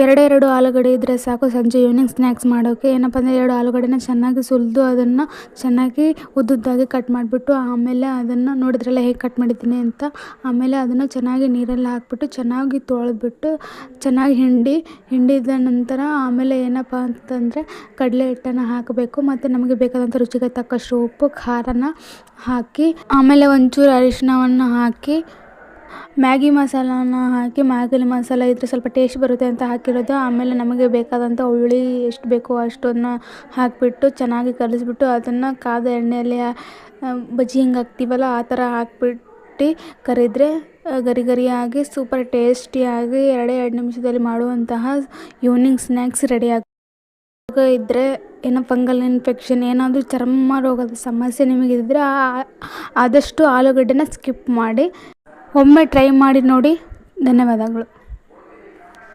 ಎರಡೆರಡು ಆಲೂಗಡ್ಡೆ ಇದ್ದರೆ ಸಾಕು ಸಂಜೆ ಈವ್ನಿಂಗ್ ಸ್ನ್ಯಾಕ್ಸ್ ಮಾಡೋಕ್ಕೆ. ಏನಪ್ಪ ಅಂದರೆ 2 ಆಲೂಗಡ್ಡೆನ ಚೆನ್ನಾಗಿ ಸುಲಿದು ಅದನ್ನು ಚೆನ್ನಾಗಿ ಉದ್ದುದ್ದಾಗಿ ಕಟ್ ಮಾಡಿಬಿಟ್ಟು ಆಮೇಲೆ ಅದನ್ನು ನೋಡಿದ್ರಲ್ಲ ಹೇಗೆ ಕಟ್ ಮಾಡಿದ್ದೀನಿ ಅಂತ. ಆಮೇಲೆ ಅದನ್ನು ಚೆನ್ನಾಗಿ ನೀರಲ್ಲಿ ಹಾಕಿಬಿಟ್ಟು ಚೆನ್ನಾಗಿ ತೊಳೆದ್ಬಿಟ್ಟು ಚೆನ್ನಾಗಿ ಹಿಂಡಿದ ನಂತರ ಆಮೇಲೆ ಏನಪ್ಪ ಅಂತಂದರೆ ಕಡಲೆ ಹಿಟ್ಟನ್ನು ಹಾಕಬೇಕು ಮತ್ತು ನಮಗೆ ಬೇಕಾದಂಥ ರುಚಿಗೆ ತಕ್ಕಷ್ಟು ಉಪ್ಪು ಖಾರನ ಹಾಕಿ ಆಮೇಲೆ ಒಂಚೂರು ಅರಿಶಿಣವನ್ನು ಹಾಕಿ ಮ್ಯಾಗಿ ಮಸಾಲಾನ ಹಾಕಿ ಮ್ಯಾಗಿ ಮಸಾಲ ಇದ್ದರೆ ಸ್ವಲ್ಪ ಟೇಸ್ಟ್ ಬರುತ್ತೆ ಅಂತ ಹಾಕಿರೋದು. ಆಮೇಲೆ ನಮಗೆ ಬೇಕಾದಂಥ ಹುಳಿ ಎಷ್ಟು ಬೇಕೋ ಅಷ್ಟನ್ನು ಹಾಕಿಬಿಟ್ಟು ಚೆನ್ನಾಗಿ ಕಲಿಸ್ಬಿಟ್ಟು ಅದನ್ನು ಕಾದ ಎಣ್ಣೆಯಲ್ಲಿ ಬಜ್ಜಿ ಹಿಂಗೆ ಹಾಕ್ತೀವಲ್ಲ ಆ ಥರ ಹಾಕ್ಬಿಟ್ಟು ಕರಿದ್ರೆ ಗರಿ ಗರಿಯಾಗಿ ಸೂಪರ್ ಟೇಸ್ಟಿಯಾಗಿ 2 ನಿಮಿಷದಲ್ಲಿ ಮಾಡುವಂತಹ ಈವ್ನಿಂಗ್ ಸ್ನ್ಯಾಕ್ಸ್ ರೆಡಿ ಇದ್ದರೆ ಏನೋ ಫಂಗಲ್ ಇನ್ಫೆಕ್ಷನ್ ಏನಾದರೂ ಚರ್ಮ ರೋಗದ ಸಮಸ್ಯೆ ನಿಮಗಿದ್ದರೆ ಆದಷ್ಟು ಆಲೂಗಡ್ಡೆನ ಸ್ಕಿಪ್ ಮಾಡಿ ಒಮ್ಮೆ ಟ್ರೈ ಮಾಡಿ ನೋಡಿ. ಧನ್ಯವಾದಗಳು.